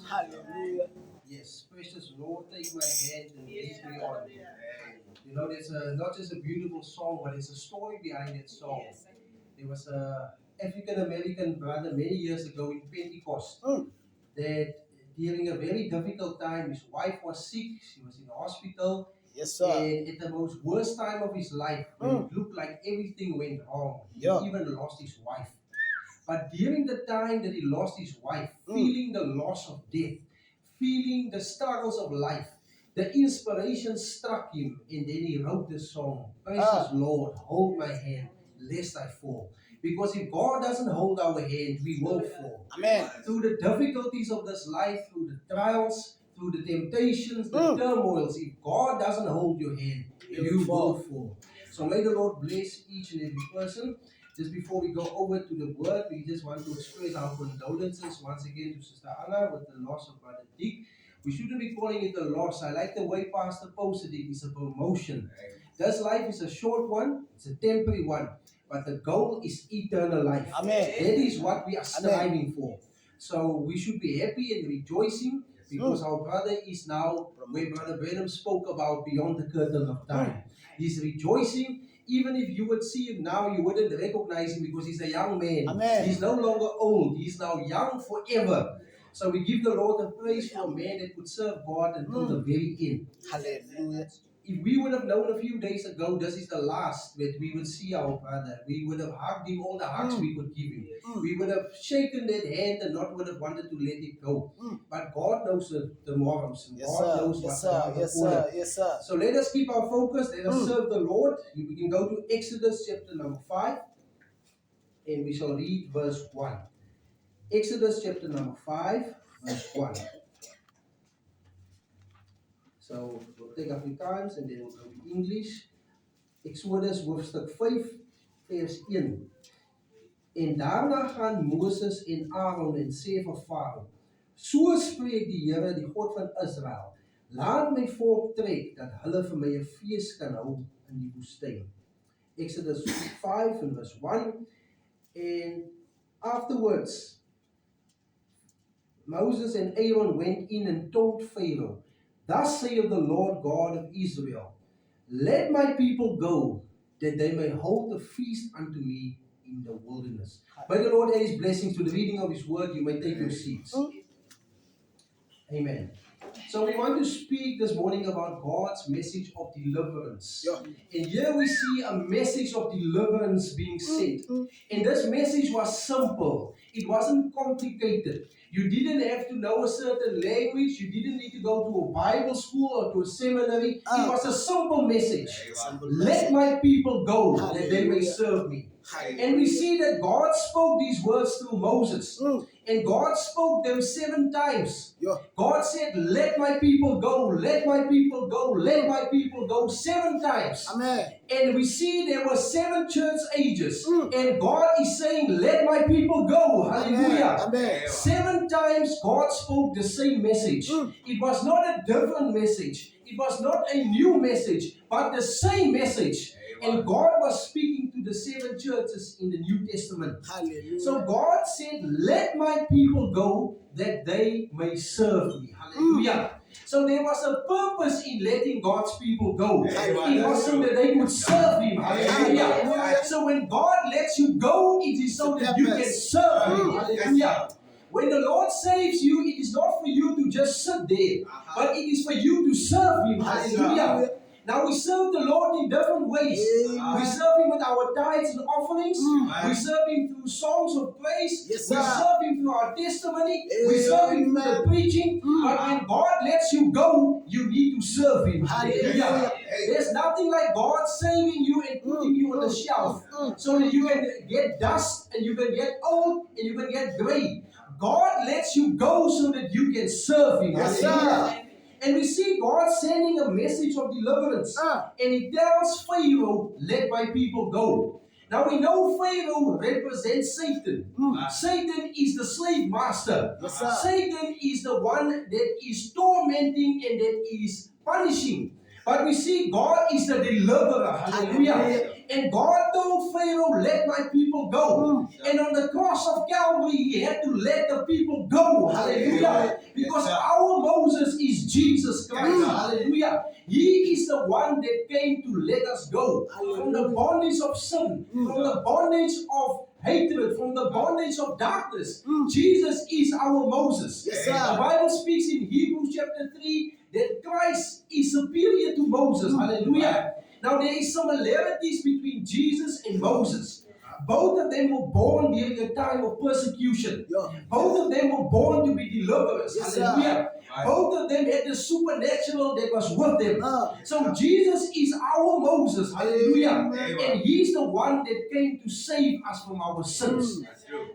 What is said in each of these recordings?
Hallelujah. Yes, precious Lord, take my hand and lead me on. You know, there's not just a beautiful song, but there's a story behind that song. There was a African American brother many years ago in Pentecost that during a very difficult time, his wife was sick, she was in the hospital, Yes, sir. and at the most worst time of his life, when it looked like everything went wrong, he Yeah. even lost his wife. But during the time that he lost his wife, feeling the loss of death, feeling the struggles of life, the inspiration struck him, and then he wrote this song, Precious Lord, hold my hand, lest I fall. Because if God doesn't hold our hand, we will fall. Amen. Through the difficulties of this life, through the trials, through the temptations, the turmoils, if God doesn't hold your hand, you will fall. So may the Lord bless each and every person. Just before we go over to the word, we just want to express our condolences once again to Sister Anna with the loss of Brother Dick. We shouldn't be calling it a loss. I like the way Pastor posted it. It's a promotion. This life is a short one. It's a temporary one. But the goal is eternal life. Amen. That is what we are striving for. So we should be happy and rejoicing because our brother is now where Brother Branham spoke about beyond the curtain of time. He's rejoicing. Even if you would see him now, you wouldn't recognize him because he's a young man. Amen. He's no longer old. He's now young forever. So we give the Lord a praise for a man that would serve God until the very end. Hallelujah. If we would have known a few days ago, this is the last that we would see our brother, we would have hugged him all the hugs we could give him. We would have shaken that hand and not would have wanted to let it go. But God knows the morals. And Yes, God sir. knows Yes, what's sir. around the Yes, corner. sir. Yes, sir. So let us keep our focus. Let us serve the Lord. We can go to Exodus chapter number 5 and we shall read verse 1. Exodus chapter number 5, verse 1. So we'll take Afrikaans en dan we'll go to English. Exodus hoofstuk 5 vers 1. En daarna gaan Moses en Aaron en sê vir Farao: So spreek die Here, die God van Israel: Laat my volk trek dat hulle vir my 'n fees kan hou in die woestyn. Exodus 5 and verse 1. And afterwards Moses and Aaron went in and told Pharaoh, Thus saith the Lord God of Israel, Let my people go, that they may hold a feast unto me in the wilderness. May the Lord add his blessings to the reading of his word. You may take your seats. Amen. So we want to speak this morning about God's message of deliverance. And here we see a message of deliverance being sent. And this message was simple. It wasn't complicated. You didn't have to know a certain language. You didn't need to go to a Bible school or to a seminary. It was a simple message. Let my people go, that they may serve me. And we see that God spoke these words through Moses. And God spoke them 7 times. God said, let my people go, let my people go, let my people go 7 times. Amen. And we see there were 7 church ages. And God is saying, let my people go. Hallelujah. Amen. 7 times God spoke the same message. It was not a different message. It was not a new message, but the same message. And God was speaking to the 7 churches in the New Testament. Hallelujah. So God said, let my people go that they may serve me. Hallelujah. So there was a purpose in letting God's people go. It was so that they could serve Him. Hallelujah. So when God lets you go, it is so that you can serve Him. Hallelujah. When the Lord saves you, it is not for you to just sit there, but it is for you to serve Him. Hallelujah. Now we serve the Lord in different ways. We serve Him with our tithes and offerings. We serve Him through songs of praise. Yes, We sir. serve Him through our testimony. We serve Him through the preaching. But when God lets you go, you need to serve Him. Hallelujah. There's nothing like God saving you and putting you on the shelf so that you can get dust and you can get old and you can get gray. God lets you go so that you can serve Him. Yes, Hallelujah. sir. And we see God sending a message of deliverance. And He tells Pharaoh, let my people go. Now we know Pharaoh represents Satan. Satan is the slave master. Yes, sir. Satan is the one that is tormenting and that is punishing. But we see God is the deliverer. Hallelujah. And God told Pharaoh, let my people go. And on the cross of Calvary, He had to let the people go. Hallelujah. Because our Moses is Jesus Christ. Hallelujah. He is the one that came to let us go from the bondage of sin, from the bondage of hatred, from the bondage of darkness. Jesus is our Moses. Yes, sir. The Bible speaks in Hebrews chapter 3 that Christ is superior to Moses. Hallelujah. Now there is similarities between Jesus and Moses. Both of them were born during a time of persecution. Both of them were born to be deliverers. Yes, Hallelujah. Both of them had the supernatural that was with them. So Jesus is our Moses. Hallelujah. And He's the one that came to save us from our sins.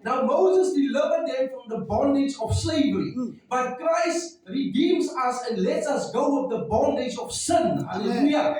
Now Moses delivered them from the bondage of slavery. But Christ redeems us and lets us go of the bondage of sin. Hallelujah.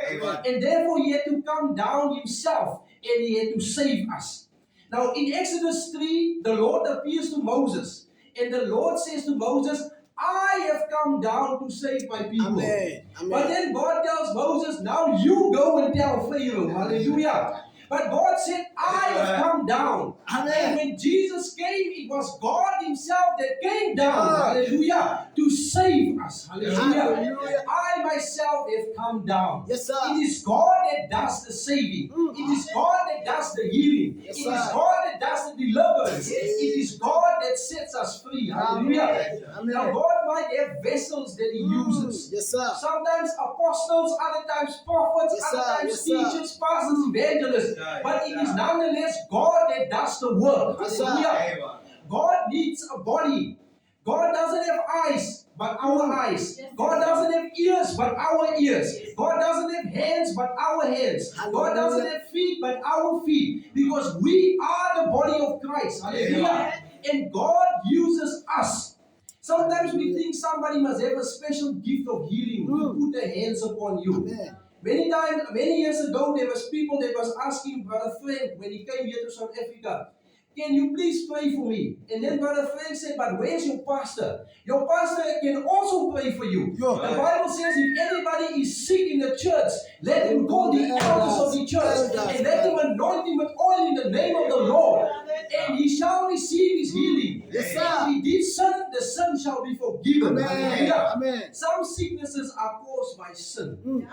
And therefore He had to come down Himself and He had to save us. Now in Exodus 3, the Lord appears to Moses. And the Lord says to Moses, I have come down to save my people. Amen. Amen. But then God tells Moses, now you go and tell Pharaoh. Hallelujah. But God said, I have come down. Amen. And when Jesus came, it was God Himself that came down. Hallelujah. To save us. Hallelujah. Hallelujah. I myself have come down. Yes, sir. It is God that does the saving. It is God that does the healing. Yes, It is sir. God that does the deliverance. Yes. It is God that sets us free. Hallelujah. Amen. Now God might have vessels that He uses. Yes, sir. Sometimes apostles, other times prophets, Yes, other sir. times Yes, sir. teachers, pastors, evangelists. But it is nonetheless God that does the work. Yes, sir. Hallelujah. God needs a body. God doesn't have eyes, but our eyes. God doesn't have ears, but our ears. God doesn't have hands, but our hands. God doesn't have feet, but our feet. Because we are the body of Christ. Hallelujah. And God uses us. Sometimes we think somebody must have a special gift of healing to put their hands upon you. Amen. Many years ago, there was people that was asking Brother Frank when he came here to South Africa, can you please pray for me? And then Brother Frank said, but where's your pastor? Your pastor can also pray for you. The Bible says if anybody is sick in the church, let him call the elders of the church and let them anoint him with oil in the name of the Lord. And he shall receive his healing. Yes, sir. And if he did sin, the sin shall be forgiven. Amen. Hallelujah. Amen. Some sicknesses are caused by sin.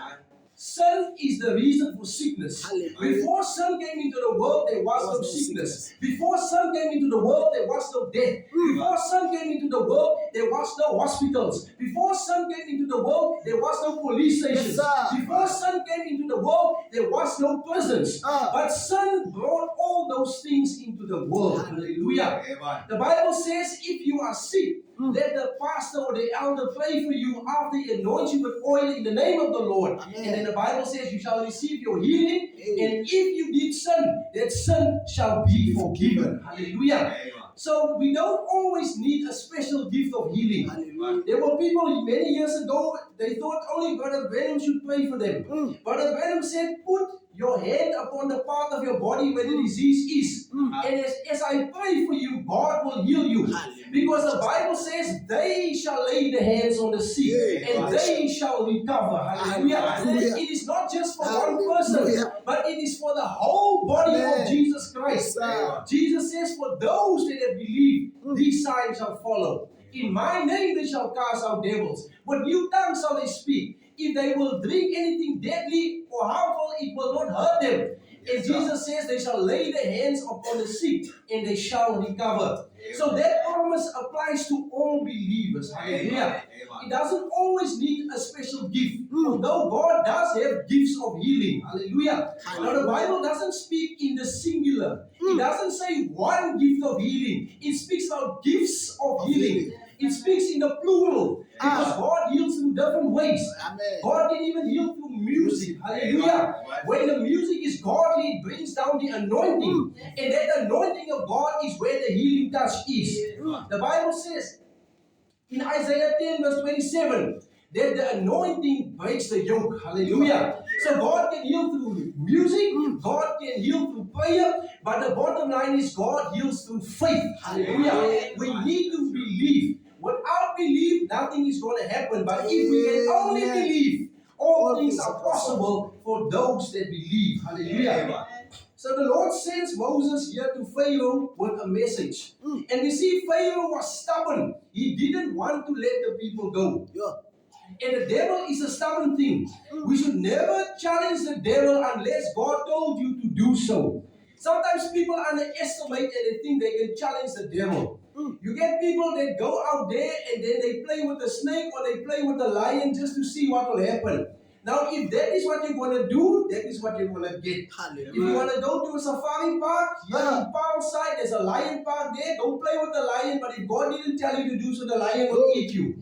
Sin is the reason for sickness. Hallelujah. Before sin came into the world, there was no sickness. Before sin came into the world, there was no death. Before sin came into the world, there was no hospitals. Before sin came into the world, there was no police stations. Yes, sir. Before sin came into the world, there was no prisons. But sin brought all those things into the world. Hallelujah. The Bible says if you are sick, let the pastor or the elder pray for you after he anoints you with oil in the name of the Lord. Amen. And then the Bible says you shall receive your healing. And if you did sin, that sin shall be forgiven. Hallelujah. So we don't always need a special gift of healing. Hallelujah. There were people many years ago, they thought only Brother Branham should pray for them. Brother Branham said, put your hand upon the part of your body where the disease is. And as I pray for you, God will heal you. Because the Bible says, they shall lay their hands on the sick and they shall recover. Hallelujah. It is not just for one person, but it is for the whole body of Jesus Christ. Jesus says, for those that have believed, these signs shall follow. In my name they shall cast out devils. With new tongues shall they speak. If they will drink anything deadly or harmful, it will not hurt them. And Jesus says they shall lay their hands upon the sick and they shall recover. So that promise applies to all believers. Hallelujah. It doesn't always need a special gift. Although God does have gifts of healing. Hallelujah. Now the Bible doesn't speak in the singular. It doesn't say one gift of healing. It speaks about gifts of healing. It speaks in the plural because God heals through different ways. God can even heal through music. Hallelujah. When the music is godly, it brings down the anointing. And that anointing of God is where the healing touch is. The Bible says in Isaiah 10 verse 27 that the anointing breaks the yoke. Hallelujah. So God can heal through music, God can heal through prayer, but the bottom line is God heals through faith. Hallelujah. We need to believe. Without belief, nothing is going to happen. But if we can only believe, all things are possible for those that believe. Hallelujah. So the Lord sends Moses here to Pharaoh with a message. And we see Pharaoh was stubborn. He didn't want to let the people go. And the devil is a stubborn thing. We should never challenge the devil unless God told you to do so. Sometimes people underestimate and they think they can challenge the devil. You get people that go out there and then they play with the snake or they play with the lion just to see what will happen. Now, if that is what you're going to do, that is what you're going to get. Hallelujah. If you want to go to a safari park, here in Palm side, there's a lion park there. Don't play with the lion, but if God didn't tell you to do so, the lion will eat you.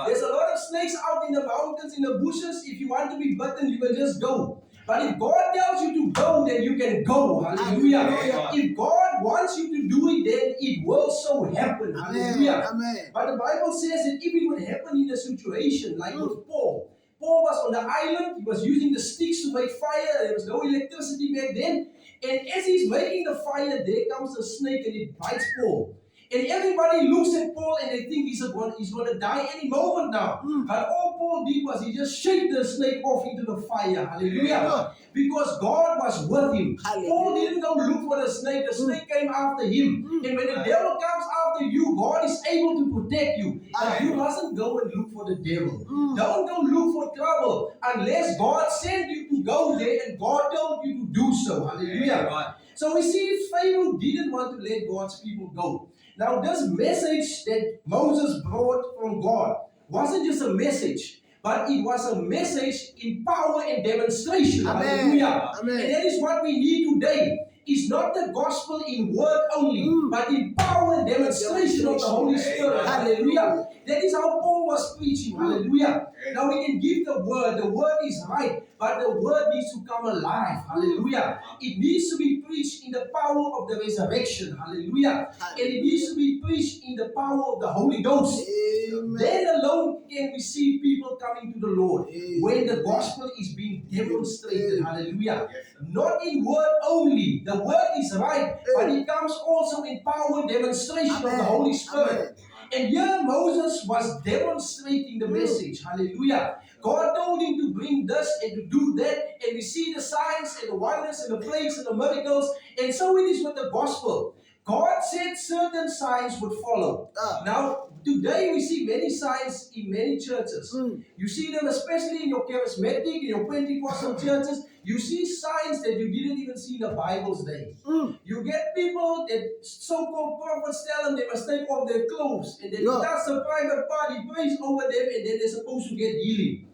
There's a lot of snakes out in the mountains, in the bushes. If you want to be bitten, you can just go. But if God tells you to go, then you can go. Hallelujah. If God wants you to do it, then it will so happen. Hallelujah. But the Bible says that if it would happen in a situation like with Paul, Paul was on the island, he was using the sticks to make fire, there was no electricity back then. And as he's making the fire, there comes a snake and it bites Paul. And everybody looks at Paul and they think he's going to die any moment now. But all Paul did was he just shook the snake off into the fire. Hallelujah. Because God was with him. Paul didn't go look for the snake came after him. And when the devil comes after you, God is able to protect you. But you mustn't go and look for the devil. Don't go look for trouble unless God sent you to go there and God told you to do so. Hallelujah. So we see Pharaoh didn't want to let God's people go. Now this message that Moses brought from God wasn't just a message, but it was a message in power and demonstration. Hallelujah. And that is what we need today. It's not the gospel in word only, but in power and demonstration of the Holy Spirit. Hallelujah. That is how Paul was preaching. Hallelujah. Now we can give the word. The word is right, but the word needs to come alive. Hallelujah. It needs to be preached in the power of the resurrection. Hallelujah. And it needs to be preached in the power of the Holy Ghost. Then alone can we see people coming to the Lord when the gospel is being demonstrated. Hallelujah. Not in word only. The word is right, but it comes also in power and demonstration of the Holy Spirit. And here Moses was demonstrating the message. Hallelujah. God told him to bring this and to do that. And we see the signs and the wonders and the plagues and the miracles. And so it is with the gospel. God said certain signs would follow. Now, today we see many signs in many churches. You see them especially in your charismatic, in your Pentecostal churches. You see signs that you didn't even see in the Bible's day. You get people that so-called prophets tell them they must take off their clothes. And then that's a private party, prays over them, and then they're supposed to get healing.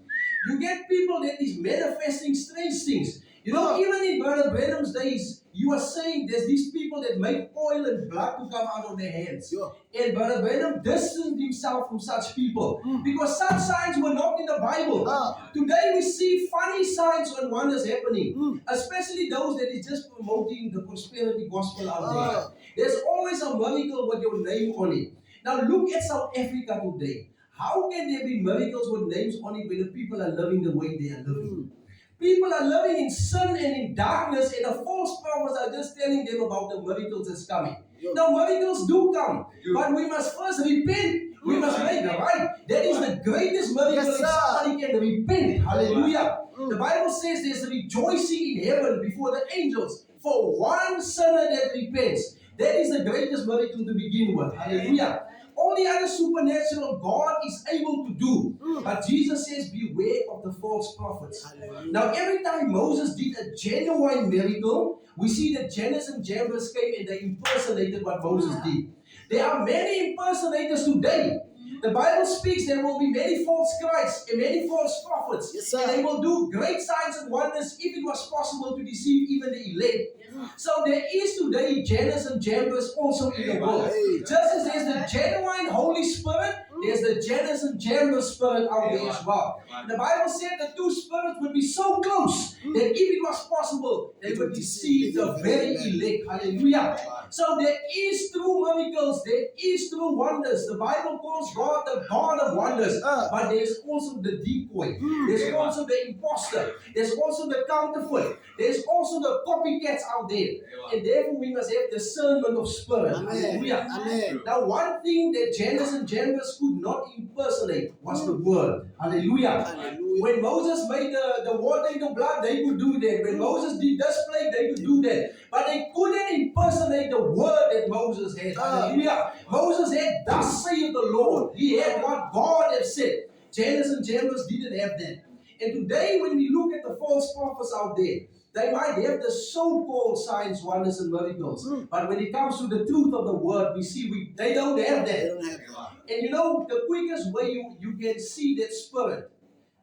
You get people that is manifesting strange things. You know, even in Brother Branham's days, you are saying there's these people that make oil and blood to come out of their hands. And Brother Branham distanced himself from such people because such signs were not in the Bible. Today we see funny signs and wonders happening, especially those that is just promoting the prosperity gospel out there. There's always a miracle with your name on it. Now look at South Africa today. How can there be miracles with names on it when the people are living the way they are living? People are living in sin and in darkness, and the false prophets are just telling them about the miracles that's coming. Now, miracles do come, but we must first repent. We must make it right. That is the greatest miracle if somebody can repent. Hallelujah. The Bible says there's rejoicing in heaven before the angels for one sinner that repents. That is the greatest miracle to begin with. Hallelujah. All the other supernatural God is able to do. But Jesus says, beware of the false prophets. Now, every time Moses did a genuine miracle, we see that Jannes and Jambres came and they impersonated what Moses did. There are many impersonators today. The Bible speaks there will be many false Christs and many false prophets. Yes, sir. And they will do great signs and wonders if it was possible to deceive even the elect. So there is today Jannes and Jambres also in the world. Hey. Just as there's the genuine Holy Spirit, there's the Jannes and Jambres spirit out there as well. The Bible said the two spirits would be so close that if it was possible, they would deceive the very elect. Hallelujah. So there is true miracles, there is true wonders. The Bible calls God the God of wonders, but there's also the decoy. There's also the imposter. There's also the counterfeit. There's also the copycats out there. And therefore we must have discernment of spirit. Hallelujah. Amen. Now one thing that Jannes and Jambres could not impersonate was the word. Hallelujah. Hallelujah. When Moses made the water into blood, they could do that. When Moses did this plague, they could do that. But they couldn't impersonate the word that Moses had. Hallelujah. Moses had, thus saith the Lord. He had what God had said. Jannes and Jambres didn't have that. And today when we look at the false prophets out there, they might have the so-called signs, wonders, and miracles. But when it comes to the truth of the word, we see they don't have They that. don't have that. And you know, the quickest way you can see that spirit,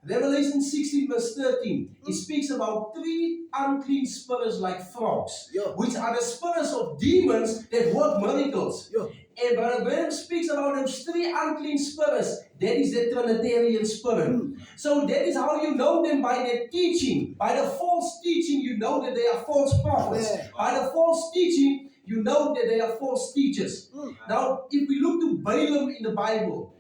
Revelation 16 verse 13, it speaks about 3 unclean spirits like frogs, Yeah. which are the spirits of demons that work miracles. Yeah. And when it speaks about those 3 unclean spirits, that is the Trinitarian spirit. So that is how you know them, by their teaching. By the false teaching, you know that they are false prophets. Amen. By the false teaching, you know that they are false teachers. Now, if we look to Balaam in the Bible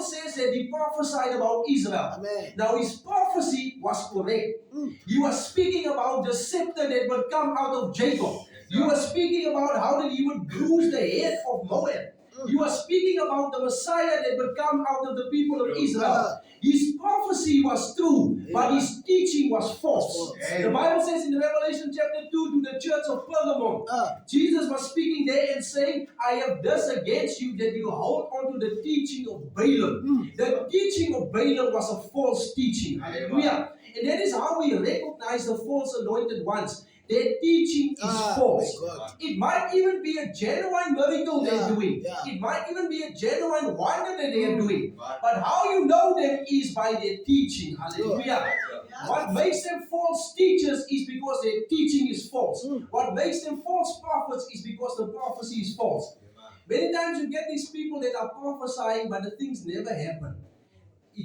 says that he prophesied about Israel. Amen. Now, his prophecy was correct. He was speaking about the scepter that would come out of Jacob. He was speaking about how that he would bruise the head of Moab. He was speaking about the Messiah that would come out of the people of Israel. His prophecy was true, but his teaching was false. The Bible says in Revelation chapter 2 to the church of Pergamum, Jesus was speaking there and saying, I have this against you, that you hold on to the teaching of Balaam. The teaching of Balaam was a false teaching. Hallelujah. And that is how we recognize the false anointed ones. Their teaching is false. It might even be a genuine miracle they're doing. It might even be a genuine wonder that they are doing. But how you know them is by their teaching. Hallelujah. What makes them false teachers is because their teaching is false. What makes them false prophets is because the prophecy is false. Many times you get these people that are prophesying, but the things never happen.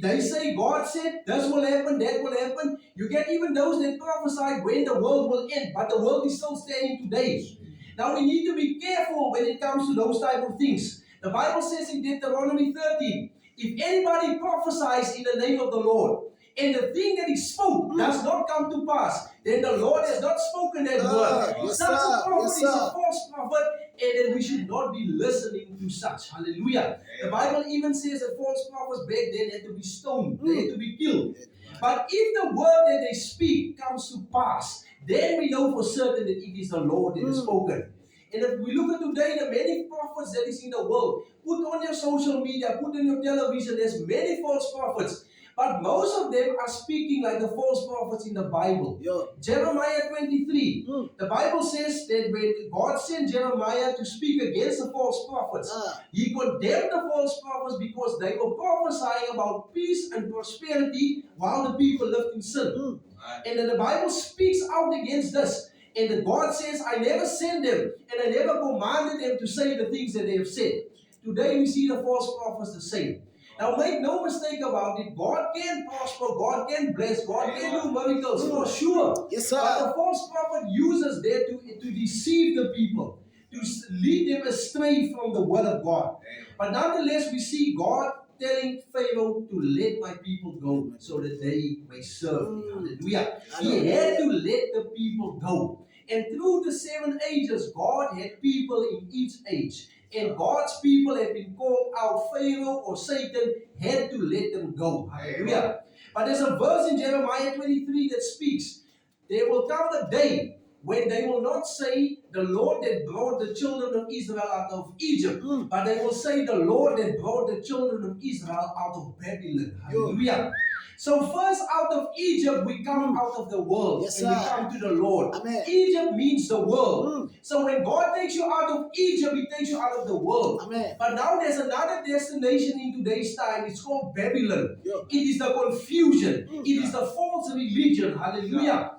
They say God said this will happen, that will happen. You get even those that prophesy when the world will end, but the world is still standing today. Now we need to be careful when it comes to those type of things. The Bible says in Deuteronomy 13, if anybody prophesies in the name of the Lord, and the thing that he spoke does not come to pass, then the Lord has not spoken that word. Yes, Such a sir. prophet Yes, is a sir. false prophet, and then we should not be listening to such. Hallelujah. The Bible even says that false prophets back then had to be stoned, they had to be killed. But if the word that they speak comes to pass, then we know for certain that it is the Lord that has spoken. And if we look at today, the many prophets that is in the world, put on your social media, put on your television, there's many false prophets. But most of them are speaking like the false prophets in the Bible. Jeremiah 23. The Bible says that when God sent Jeremiah to speak against the false prophets, he condemned the false prophets because they were prophesying about peace and prosperity while the people lived in sin. And then the Bible speaks out against this. And then God says, I never sent them and I never commanded them to say the things that they have said. Today we see the false prophets the same. Now make no mistake about it, God can prosper, God can bless, God can do miracles for sure. Yes, sir. But the false prophet uses that to deceive the people, to lead them astray from the word of God. But nonetheless, we see God telling Pharaoh to let my people go so that they may serve me. Hallelujah. He had to let the people go. And through the 7 ages, God had people in each age. And God's people have been called out. Pharaoh or Satan had to let them go. Hallelujah. But there's a verse in Jeremiah 23 that speaks, there will come a day when they will not say the Lord that brought the children of Israel out of Egypt, but they will say the Lord that brought the children of Israel out of Babylon. Hallelujah. So first out of Egypt we come out of the world, Yes, and we sir. come to the Lord. Amen. Egypt means the world. So when God takes you out of Egypt, He takes you out of the world. Amen. But now there's another destination in today's time. It's called Babylon. Yeah. It is the confusion. It is the false religion. Hallelujah.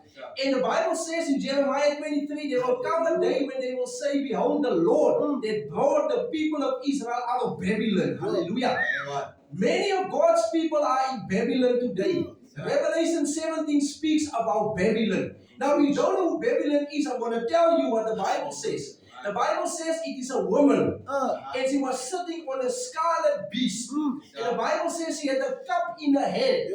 And the Bible says in Jeremiah 23, there will come a day when they will say, behold, the Lord that brought the people of Israel out of Babylon. Hallelujah. Many of God's people are in Babylon today. Revelation 17 speaks about Babylon. Now, if you don't know who Babylon is, I'm going to tell you what the Bible says. The Bible says it is a woman, and she was sitting on a scarlet beast. And the Bible says she had a cup in her hand,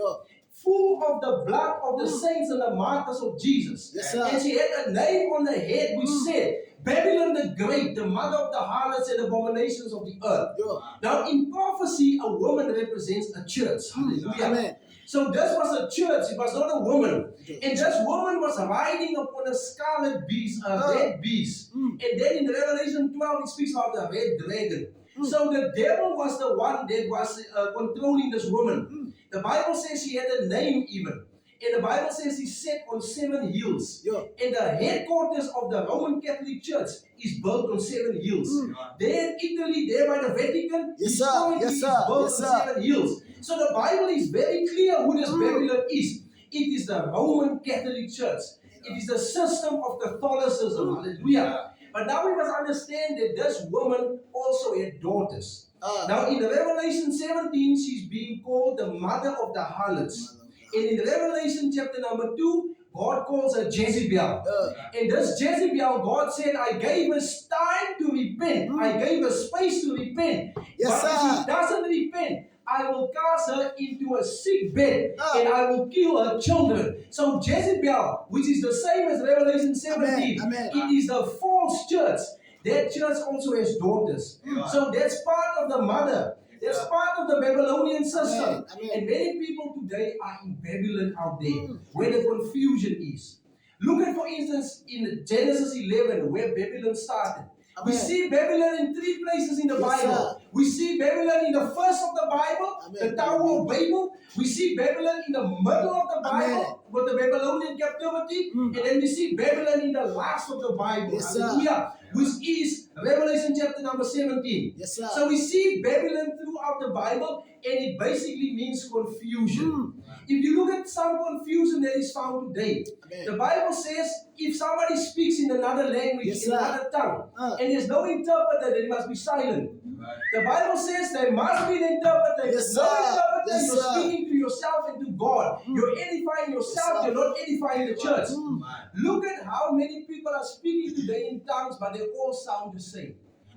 full of the blood of the saints and the martyrs of Jesus. Yes, sir. And she had a name on her head which said, Babylon the Great, the mother of the harlots and abominations of the earth. Now, in prophecy, a woman represents a church. Hallelujah. Amen. So this was a church, it was not a woman. And this woman was riding upon a scarlet beast, a red beast. And then in Revelation 12, it speaks about the red dragon. So the devil was the one that was controlling this woman. The Bible says she had a name even. And the Bible says he sat on 7 hills. And the headquarters of the Roman Catholic Church is built on 7 hills. There in Italy, there by the Vatican, Yes, is sir. Yes, sir. built Yes, on sir. 7 hills. So the Bible is very clear who this Babylon is. It is the Roman Catholic Church. It is the system of Catholicism. Hallelujah. But now we must understand that this woman also had daughters. Now in Revelation 17, she's being called the mother of the harlots. And in Revelation chapter number 2, God calls her Jezebel. And this Jezebel, God said, I gave us time to repent. I gave her space to repent. Yes, but if sir. she doesn't repent, I will cast her into a sick bed and I will kill her children. So Jezebel, which is the same as Revelation 17, Amen. it is the false church. That church also has daughters. So that's part of the mother. That's part of the Babylonian system. Amen. And many people today are in Babylon out there, where the confusion is. Look at, for instance, in Genesis 11, where Babylon started. We see Babylon in 3 places in the Bible. sir. We see Babylon in the first of the Bible, the Tower of Babel. We see Babylon in the middle of the Bible with the Babylonian captivity. And then we see Babylon in the last of the Bible. Yes, sir. Hallelujah. Which is Revelation chapter number 17. Yes, sir. So we see Babylon throughout the Bible, and it basically means confusion. If you look at some confusion that is found today, the Bible says if somebody speaks in another language, Yes, in sir. another tongue, and there's no interpreter, then it must be silent. The Bible says there must be an interpreter. If Yes, there's no sir. interpreter, Yes, you're sir. speaking to yourself and to God. You're edifying yourself, sir. you're not edifying the church. Look at how many people are speaking today in tongues, but they all sound the same.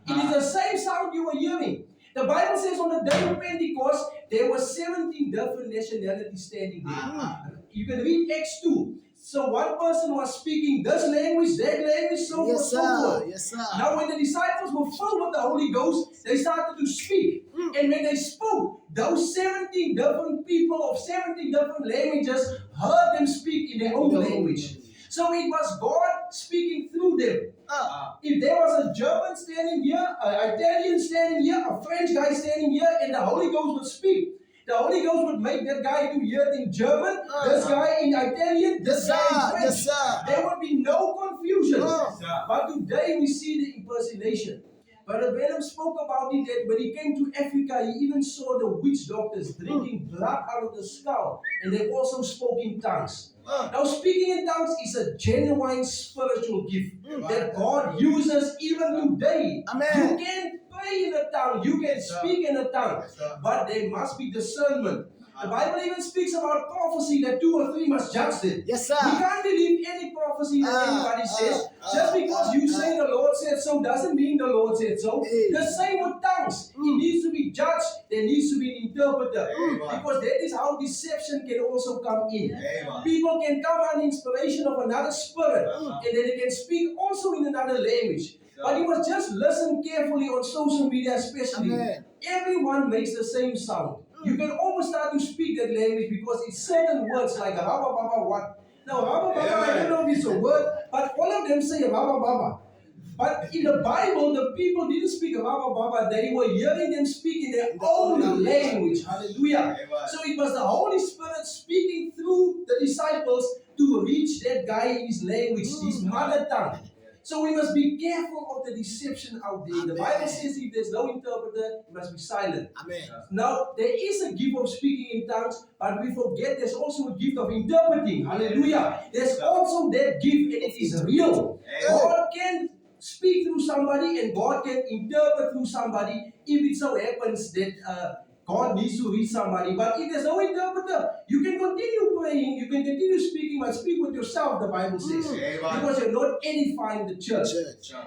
It is the same sound you are hearing. The Bible says on the day of Pentecost, there were 17 different nationalities standing there. You can read Acts 2. So one person was speaking this language, that language, so forth, Yes, so forth. sir. Yes, sir. Now when the disciples were filled with the Holy Ghost, they started to speak. And when they spoke, those 17 different people of 17 different languages heard them speak in their own language. So it was God speaking through them. If there was a German standing here, an Italian standing here, a French guy standing here, and the Holy Ghost would speak, the Holy Ghost would make that guy to hear it in German, this guy in Italian, this guy in French. Yes, sir. There would be no confusion. Oh. But today we see the impersonation. Brother Branham spoke about it that when he came to Africa, he even saw the witch doctors drinking blood out of the skull, and they also spoke in tongues. Now, speaking in tongues is a genuine spiritual gift that God uses even today. Amen. You can pray in a tongue, you can speak in a tongue, but there must be discernment. The Bible even speaks about prophecy that 2 or 3 must judge it. Yes, sir. We can't believe any prophecy that anybody says. Just because you say the Lord said so doesn't mean the Lord said so. The same with tongues. It needs to be judged. There needs to be an interpreter. Because that is how deception can also come in. People can come on inspiration of another spirit, and then they can speak also in another language. But you must just listen carefully on social media especially. Everyone makes the same sound. You can almost start to speak that language because it's certain words like what. Now, Rabba Baba, I don't know if it's a word, but all of them say Rabba Baba. But in the Bible, the people didn't speak Rabba Baba. They were hearing them speak in their own language. Hallelujah. So it was the Holy Spirit speaking through the disciples to reach that guy in his language, his mother tongue. So we must be careful of the deception out there. The Bible says if there's no interpreter, you must be silent. Amen. Now, there is a gift of speaking in tongues, but we forget there's also a gift of interpreting. Hallelujah. There's also that gift, and it is real. God can speak through somebody, and God can interpret through somebody if it so happens that God needs to reach somebody. But if there's no interpreter, you can continue praying, you can continue speaking, but speak with yourself, the Bible says. Because you're not edifying the church.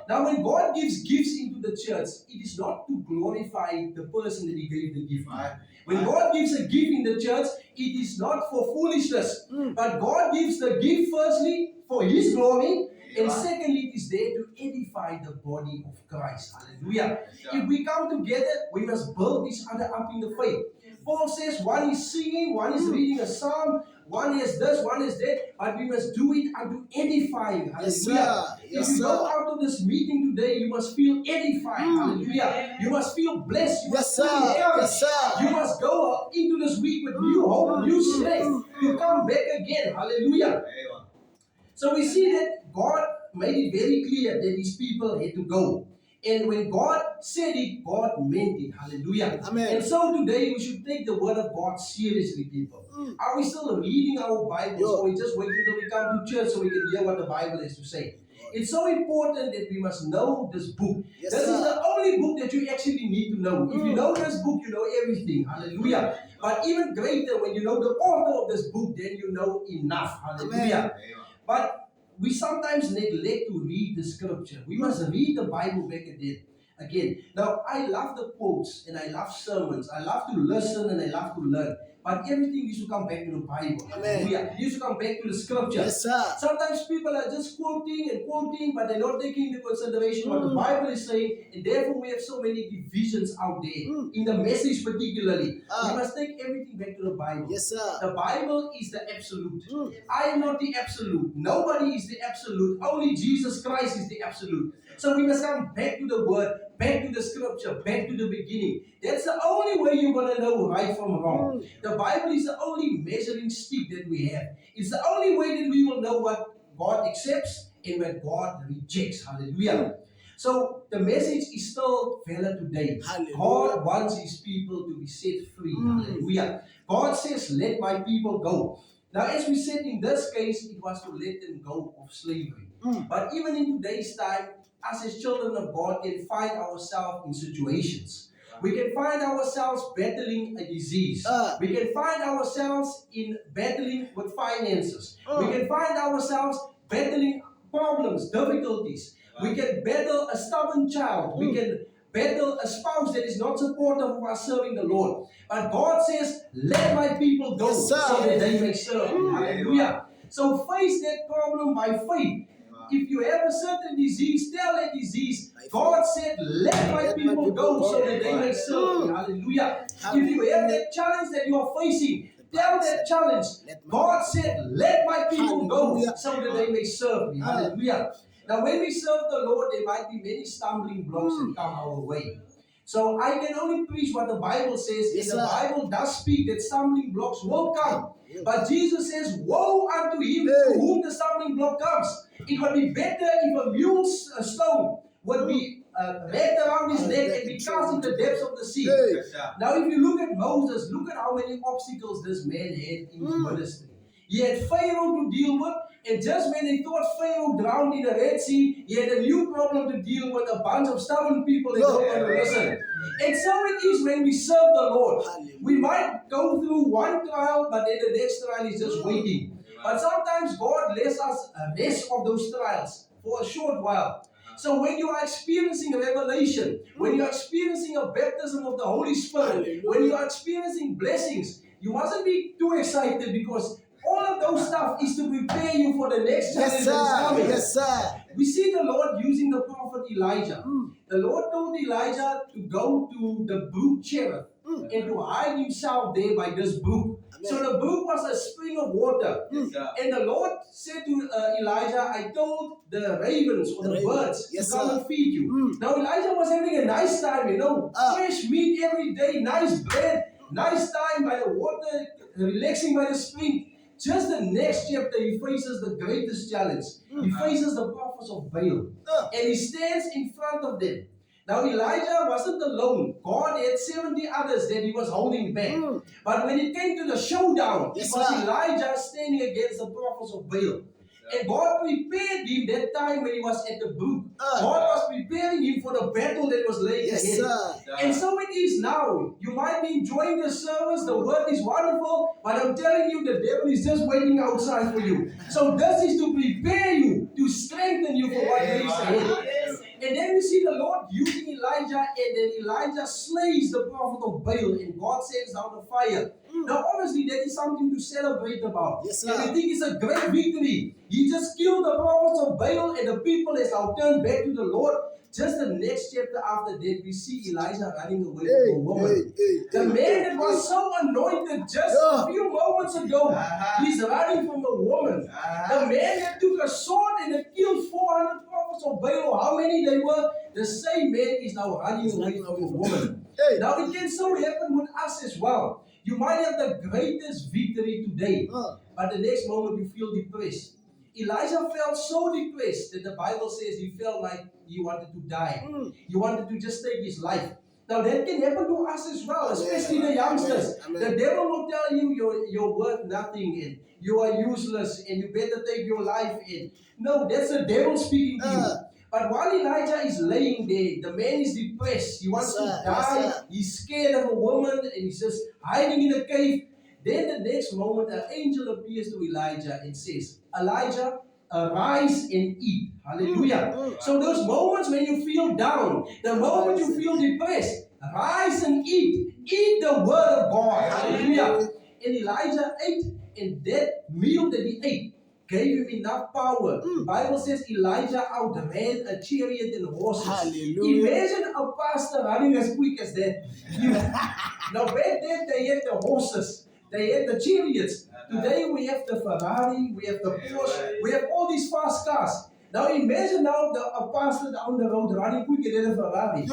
Now, when God gives gifts into the church, it is not to glorify the person that He gave the gift to. When God gives a gift in the church, it is not for foolishness. But God gives the gift firstly for His glory, and secondly, it is there to edify the body of Christ. Hallelujah. If we come together, we must build each other up in the faith. Paul says one is singing, one is reading a psalm, one is this, one is that, but we must do it unto edifying. Hallelujah. If you go out of this meeting today, you must feel edified. Hallelujah. You must feel blessed. You must feel encouraged. You must go into this week with new hope, new strength to come back again. Hallelujah. So we see that God made it very clear that His people had to go. And when God said it, God meant it. Hallelujah. Amen. And so today we should take the word of God seriously, people. Are we still reading our Bibles, or we just waiting until we come to church so we can hear what the Bible has to say? It's so important that we must know this book. This is the only book that you actually need to know. If you know this book, you know everything. Hallelujah. But even greater, when you know the author of this book, then you know enough. Hallelujah. But we sometimes neglect to read the scripture. We must read the Bible back again. Now, I love the quotes and I love sermons. I love to listen and I love to learn. But everything needs to come back to the Bible. Hallelujah. It needs to come back to the scripture. Yes, sir. Sometimes people are just quoting and quoting, but they're not taking into consideration what the Bible is saying. And therefore, we have so many divisions out there. In the message particularly. We must take everything back to the Bible. Yes, sir. The Bible is the absolute. I am not the absolute. Nobody is the absolute. Only Jesus Christ is the absolute. So we must come back to the word, back to the scripture, back to the beginning. That's the only way you're going to know right from wrong. The Bible is the only measuring stick that we have. It's the only way that we will know what God accepts and what God rejects. Hallelujah. So the message is still valid today. Hallelujah. God wants His people to be set free. Hallelujah. God says, let my people go. Now, as we said in this case, it was to let them go of slavery. But even in today's time, us as children of God can find ourselves in situations. We can find ourselves battling a disease. We can find ourselves in battling with finances. We can find ourselves battling problems, difficulties. We can battle a stubborn child. We can battle a spouse that is not supportive of us serving the Lord. But God says, let my people go so that they may serve. Hallelujah. So face that problem by faith. If you have a certain disease, tell that disease, God said, let my people go so that they may serve me. Hallelujah. If you have that challenge that you are facing, tell that challenge, God said, let my people go so that they may serve me. Hallelujah. Now, when we serve the Lord, there might be many stumbling blocks that come our way. So I can only preach what the Bible says. Yes, and the Bible does speak that stumbling blocks will come. But Jesus says, woe unto him to whom the stumbling block comes. It would be better if a mule's stone would be wrapped around his neck and be cast in the depths of the sea. Now, if you look at Moses, look at how many obstacles this man had in his ministry. He had Pharaoh to deal with, and just when they thought Pharaoh drowned in the Red Sea, he had a new problem to deal with, a bunch of stubborn people that don't want to listen. And so it is when we serve the Lord. We might go through one trial, but then the next trial is just waiting. But sometimes God lets us rest of those trials for a short while. So when you are experiencing a revelation, when you are experiencing a baptism of the Holy Spirit, when you are experiencing blessings, you mustn't be too excited, because all of those stuff is to prepare you for the next challenge that is coming. Yes, sir. We see the Lord using the prophet Elijah. The Lord told Elijah to go to the brook Cherith and to hide himself there by this brook. So the brook was a spring of water. And the Lord said to Elijah, I told the ravens or the birds to come and feed you. Now Elijah was having a nice time, fresh meat every day, nice bread, nice time by the water, relaxing by the spring. Just the next chapter, he faces the greatest challenge. He faces the prophets of Baal. And he stands in front of them. Now Elijah wasn't alone. God had 70 others that he was holding back. But when it came to the showdown, it was Elijah standing against the prophets of Baal. And God prepared him that time when he was at the brook. God was preparing him for the battle that was laying ahead. And so it is now. You might be enjoying the service. The word is wonderful. But I'm telling you, the devil is just waiting outside for you. So this is to prepare you, to strengthen you for what lays ahead. And then we see the Lord using Elijah, and then Elijah slays the prophet of Baal, and God sends down the fire. Now, obviously, that is something to celebrate about. And I think it's a great victory. He just killed the prophets of Baal, and the people has now turned back to the Lord. Just the next chapter after that, we see Elijah running away from a woman. The man that was so anointed just a few moments ago, he's running from a woman. The man that took a sword and that killed 400 prophets of Baal, how many they were, the same man is now running away from a woman. Now it can so happen with us as well. You might have the greatest victory today, but the next moment you feel depressed. Elijah felt so depressed that the Bible says he felt like he wanted to die. He wanted to just take his life. Now that can happen to us as well, especially the youngsters. The devil will tell you you're worth nothing and you are useless and you better take your life in. No, that's the devil speaking to you. But while Elijah is laying there, the man is depressed. He wants to die. He's scared of a woman and he's just hiding in a cave. Then the next moment, an angel appears to Elijah and says, Elijah, arise and eat. Hallelujah. So those moments when you feel down, the moment you feel depressed, rise and eat. Eat the word of God. Hallelujah. And Elijah ate, and that meal that he ate gave him enough power. The Bible says Elijah outran a chariot and horses. Hallelujah. Imagine a pastor running as quick as that. Now back then they had the horses. They had the chariots. Today we have the Ferrari, we have the Porsche, we have all these fast cars. Now imagine now a pastor down the road running quicker than a Ferrari.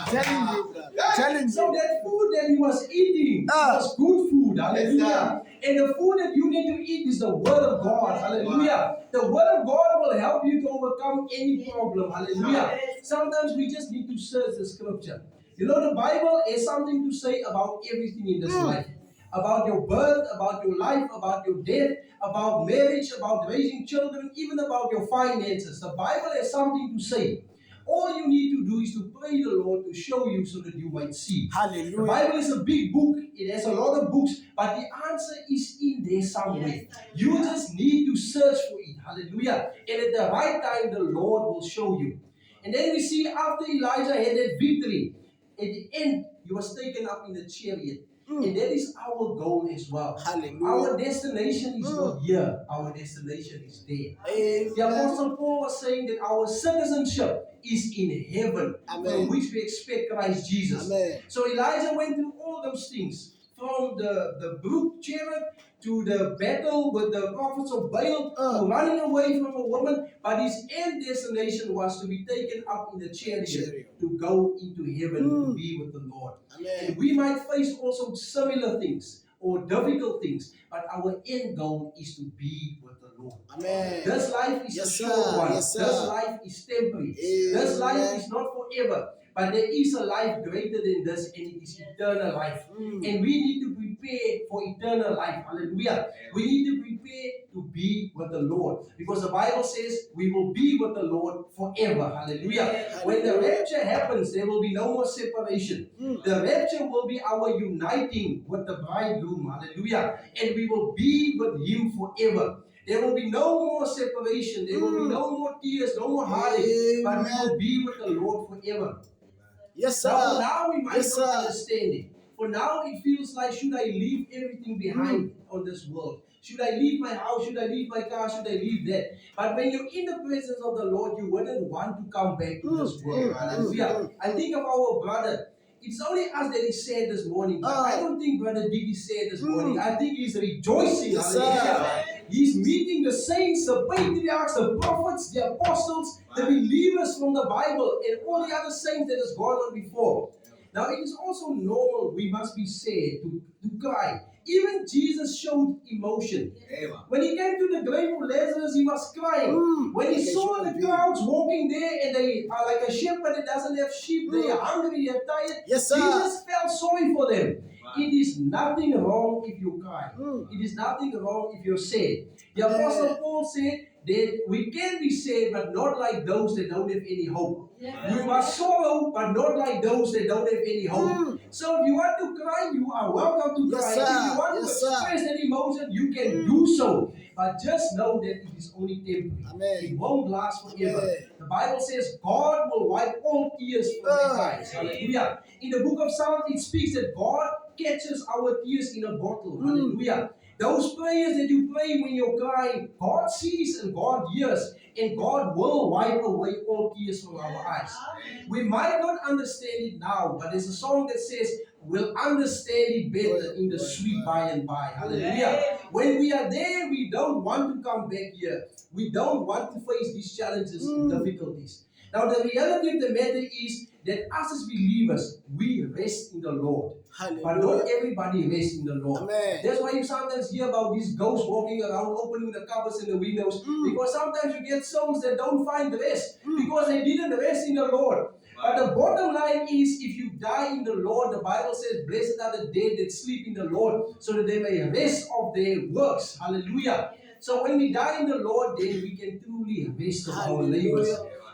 Telling you. So that food that he was eating was good food. Hallelujah. And the food that you need to eat is the word of God. Hallelujah. The word of God will help you to overcome any problem. Hallelujah. Sometimes we just need to search the scripture. You know, the Bible has something to say about everything in this life. About your birth, about your life, about your death, about marriage, about raising children, even about your finances. The Bible has something to say. All you need to do is to pray the Lord to show you so that you might see. Hallelujah. The Bible is a big book. It has a lot of books, but the answer is in there somewhere. You just need to search for it. Hallelujah. And at the right time, the Lord will show you. And then we see after Elijah had that victory, at the end, he was taken up in the chariot. And that is our goal as well. Hallelujah. Our destination is not here. Our destination is there. The Apostle Paul was saying that our citizenship is in heaven, from which we expect Christ Jesus. Amen. So Elijah went through all those things. From the brook chariot to the battle with the prophets of Baal, to running away from a woman. But his end destination was to be taken up in the chariot to go into heaven to be with the Lord. Amen. And we might face also similar things or difficult things, but our end goal is to be with the Lord. Amen. This life is a short one. This life is temporary. This life is not forever. But there is a life greater than this, and it is eternal life. And we need to prepare for eternal life. Hallelujah. We need to prepare to be with the Lord. Because the Bible says we will be with the Lord forever. Hallelujah. When the rapture happens, there will be no more separation. The rapture will be our uniting with the bridegroom. Hallelujah. And we will be with him forever. There will be no more separation. There will be no more tears, no more heartache. But we will be with the Lord forever. Yes, sir. Now we might not understand it. For now it feels like, should I leave everything behind on this world? Should I leave my house? Should I leave my car? Should I leave that? But when you're in the presence of the Lord, you wouldn't want to come back to this world. Hallelujah. I think of our brother it's only us that is sad this morning. But I don't think Brother Dick is sad this morning. I think he's rejoicing. Yes, Hallelujah. He's meeting the saints, the patriarchs, the prophets, the apostles, the believers from the Bible, and all the other saints that has gone on before. Now, it is also normal, we must be sad, to cry. Even Jesus showed emotion. When he came to the grave of Lazarus, he was crying. When he saw the crowds walking there and they are like a shepherd that doesn't have sheep, they are hungry, they are tired. Yes, sir. Jesus felt sorry for them. It is nothing wrong if you cry. It is nothing wrong if you're sad. The Apostle Paul said that we can be sad, but not like those that don't have any hope. You must sorrow, but not like those that don't have any hope. So if you want to cry, you are welcome to cry. Yes, If you want to express that emotion, you can do so. But just know that it is only temporary. Amen. It won't last forever. Amen. The Bible says God will wipe all tears from their eyes. Hallelujah. In the book of Psalms, it speaks that God catches our tears in a bottle. Hallelujah. Those prayers that you pray when you're crying, God sees and God hears, and God will wipe away all tears from our eyes. We might not understand it now, but there's a song that says, we'll understand it better in the sweet by and by. Hallelujah. When we are there, we don't want to come back here. We don't want to face these challenges and difficulties. Now, the reality of the matter is that us as believers, we rest in the Lord. Hallelujah. But not everybody rests in the Lord. Amen. That's why you sometimes hear about these ghosts walking around, opening the cupboards and the windows. Because sometimes you get souls that don't find rest because they didn't rest in the Lord. But the bottom line is, if you die in the Lord, the Bible says, blessed are the dead that sleep in the Lord, so that they may rest of their works. Hallelujah. So when we die in the Lord, then we can truly rest of our labors.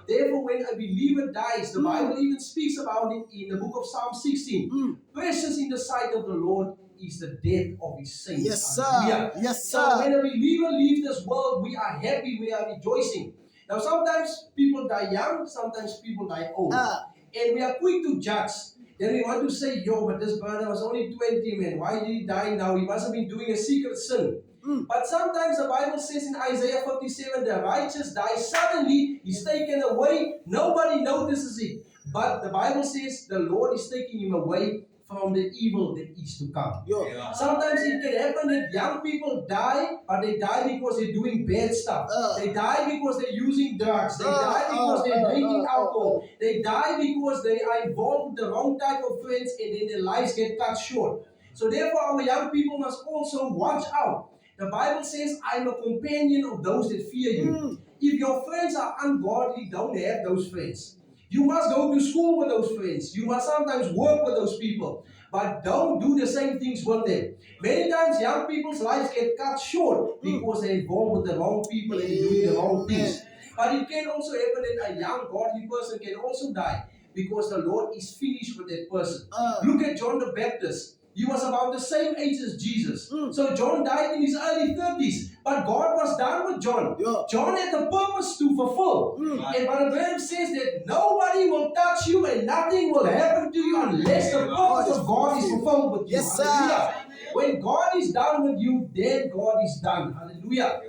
Therefore, when a believer dies, the Bible even speaks about it in the book of Psalm 16. Precious in the sight of the Lord is the death of his saints. Yes, sir. Hallelujah. Yes, So sir. when a believer leaves this world, we are happy, we are rejoicing. Now, sometimes people die young, sometimes people die old. And we are quick to judge. Then we want to say, yo, but this brother was only 20, man. Why did he die now? He must have been doing a secret sin. But sometimes the Bible says in Isaiah 57, the righteous die suddenly, he's taken away, nobody notices it. But the Bible says the Lord is taking him away from the evil that is to come. Sometimes it can happen that young people die, but they die because they're doing bad stuff. They die because they're using drugs. They die because they're drinking alcohol. They die because they are involved with the wrong type of friends, and then their lives get cut short. So therefore, our young people must also watch out. The Bible says, I'm a companion of those that fear you. If your friends are ungodly, don't have those friends. You must go to school with those friends. You must sometimes work with those people. But don't do the same things with them. Many times young people's lives get cut short because they're involved with the wrong people and doing the wrong things. But it can also happen that a young godly person can also die because the Lord is finished with that person. Look at John the Baptist. He was about the same age as Jesus. So John died in his early 30s. But God was done with John. John had the purpose to fulfill. And Brother Branham says that nobody will touch you and nothing will happen to you unless the purpose of God is fulfilled with you. Yes, sir. Hallelujah. When God is done with you, then God is done. Hallelujah.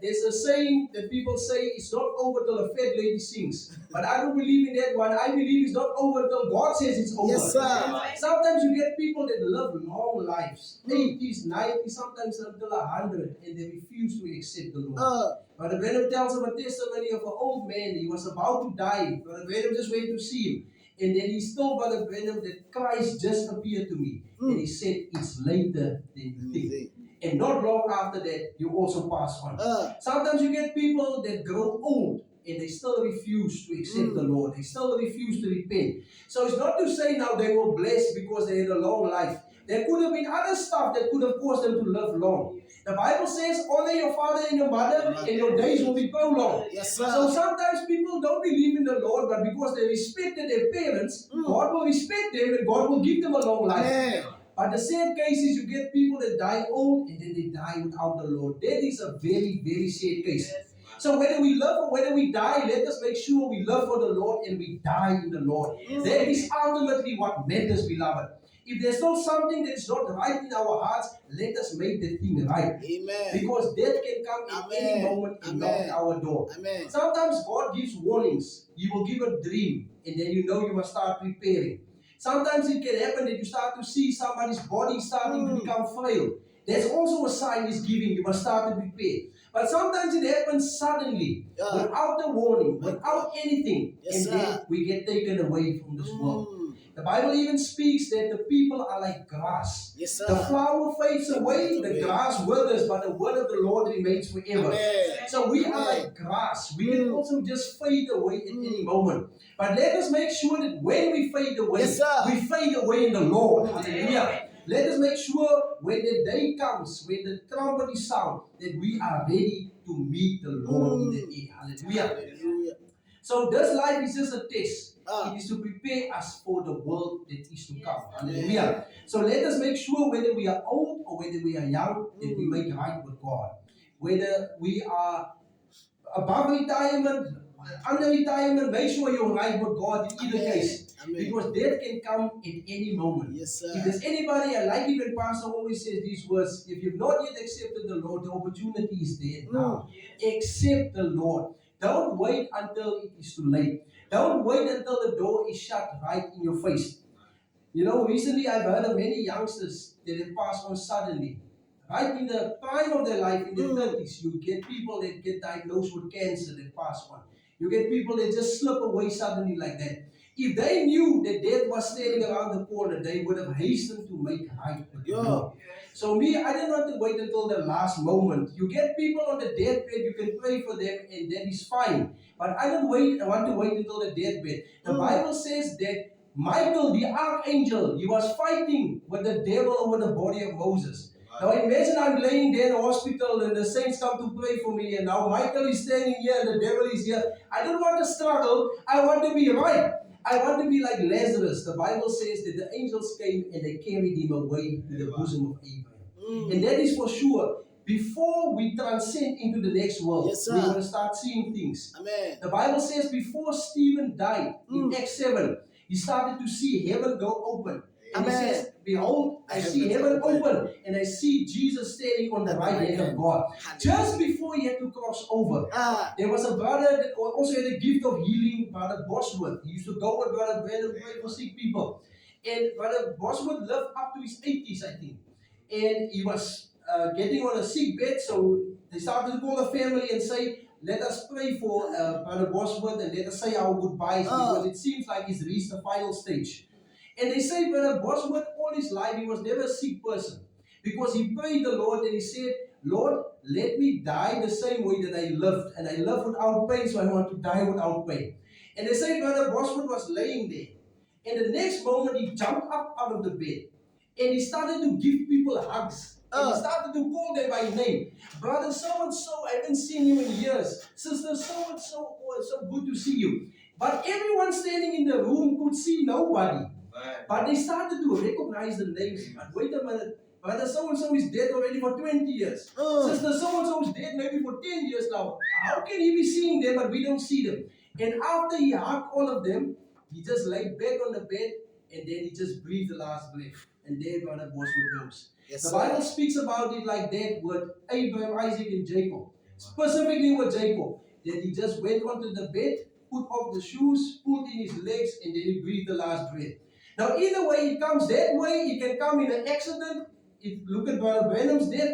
There's a saying that people say it's not over till a fat lady sings. But I don't believe in that one. I believe it's not over till God says it's over. Yes, sir. Sometimes you get people that live long lives, 80s, 90s, sometimes until 100, and they refuse to accept the Lord. Brother Branham tells of a testimony of an old man. He was about to die. Brother Branham just went to see him. And then he told Brother Branham that Christ just appeared to me. And he said, it's later than you think. And not long after that, you also pass on. Sometimes you get people that grow old and they still refuse to accept the Lord. They still refuse to repent. So it's not to say now they were blessed because they had a long life. There could have been other stuff that could have caused them to live long. The Bible says, honor your father and your mother, and your days will be prolonged. Yes, sir. So sometimes people don't believe in the Lord, but because they respected their parents, God will respect them and God will give them a long life. But the sad case is you get people that die old and then they die without the Lord. That is a very, very sad case. So whether we live or whether we die, let us make sure we live for the Lord and we die in the Lord. That is ultimately what matters, beloved. If there's still something that is not right in our hearts, let us make that thing right. Amen. Because death can come in any moment and knock at our door. Amen. Sometimes God gives warnings. He will give a dream and then you know you must start preparing. Sometimes it can happen that you start to see somebody's body starting to become frail. That's also a sign He's giving. You must start to prepare. But sometimes it happens suddenly, without a warning, without anything, and then we get taken away from this world. The Bible even speaks that the people are like grass. The flower fades away, the grass withers, but the word of the Lord remains forever. So we are like grass. We can also just fade away at any moment. But let us make sure that when we fade away, we fade away in the Lord. Hallelujah. Let us make sure when the day comes, when the trumpet is sound, that we are ready to meet the Lord in the air. Hallelujah. So this life is just a test. It is to prepare us for the world that is to come. Hallelujah. So let us make sure whether we are old or whether we are young, that we make right with God. Whether we are above retirement, under retirement, make sure you're right with God in either case. Because death can come at any moment. If there's anybody, I like it when Pastor always says these words, if you've not yet accepted the Lord, the opportunity is there now. Accept the Lord. Don't wait until it is too late. Don't wait until the door is shut right in your face. You know, recently I've heard of many youngsters that have passed on suddenly. Right in the prime of their life, in their 30s, you get people that get diagnosed with cancer that pass on. You get people that just slip away suddenly like that. If they knew that death was standing around the corner, they would have hastened to make right with the Lord. So me, I didn't want to wait until the last moment. You get people on the deathbed, you can pray for them, and that is fine. But I want to wait until the deathbed. The Bible says that Michael, the archangel, he was fighting with the devil over the body of Moses. Now imagine I'm laying there in the hospital and the saints come to pray for me, and now Michael is standing here and the devil is here. I don't want to struggle. I want to be right. I want to be like Lazarus. The Bible says that the angels came and they carried him away to the bosom of Abraham. And that is for sure. Before we transcend into the next world, we're going to start seeing things. The Bible says before Stephen died in Acts 7, he started to see heaven go open. And he says, behold, I see heaven open, and I see Jesus standing on the right hand of God. Just before he had to cross over, there was a brother that also had a gift of healing, Brother Bosworth. He used to go with Brother Brandon and pray for sick people. And Brother Bosworth lived up to his 80s, I think. And he was getting on a sick bed, so they started to call the family and say, let us pray for Brother Bosworth and let us say our goodbyes, because it seems like he's reached the final stage. And they say Brother Bosworth, all his life, he was never a sick person. Because he prayed the Lord and he said, Lord, let me die the same way that I lived. And I lived without pain, so I want to die without pain. And they say Brother Bosworth was laying there. And the next moment, he jumped up out of the bed. And he started to give people hugs. And he started to call them by name. Brother so-and-so, I haven't seen you in years. Sister so-and-so, oh, it's so good to see you. But everyone standing in the room could see nobody. But they started to recognize the names. But wait a minute, Brother so-and-so is dead already for 20 years. Sister so-and-so is dead maybe for 10 years now. How can he be seeing them but we don't see them? And after he hugged all of them, he just lay back on the bed and then he just breathed the last breath. And there Brother Bosworth goes. The Bible speaks about it like that with Abraham, Isaac, and Jacob. Specifically with Jacob. That he just went onto the bed, put off the shoes, put in his legs, and then he breathed the last breath. Now, either way it comes that way, it can come in an accident. If look at Brother Branham's death,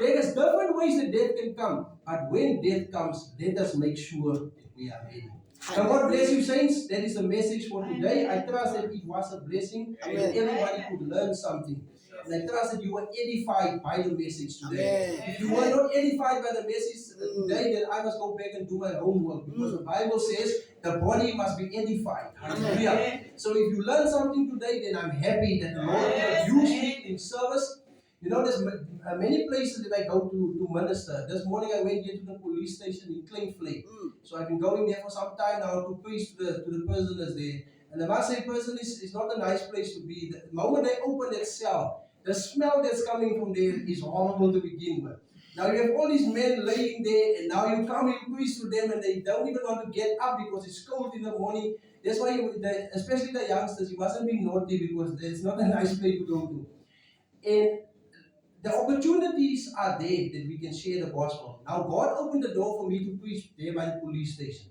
there is different ways that death can come. But when death comes, let us make sure that we are ready. Now, God bless you, saints. That is the message for today. I trust that it was a blessing and everybody could learn something. And I trust that you were edified by the message today. If you were not edified by the message today, then I must go back and do my homework. Because the Bible says the body must be edified. Hallelujah. So if you learn something today, then I'm happy that the Lord will use me in service. You know, there's many places that I go to minister. This morning I went here to the police station in Kleinvlei. So I've been going there for some time now to preach to the prisoners there. And I must say, prison is not a nice place to be. The moment they open that cell, the smell that's coming from there is horrible to begin with. Now you have all these men laying there, and now you come and preach to them, and they don't even want to get up because it's cold in the morning. That's why, especially the youngsters, you mustn't be naughty because it's not a nice place to go to. And the opportunities are there that we can share the gospel. Now God opened the door for me to preach there by the police station.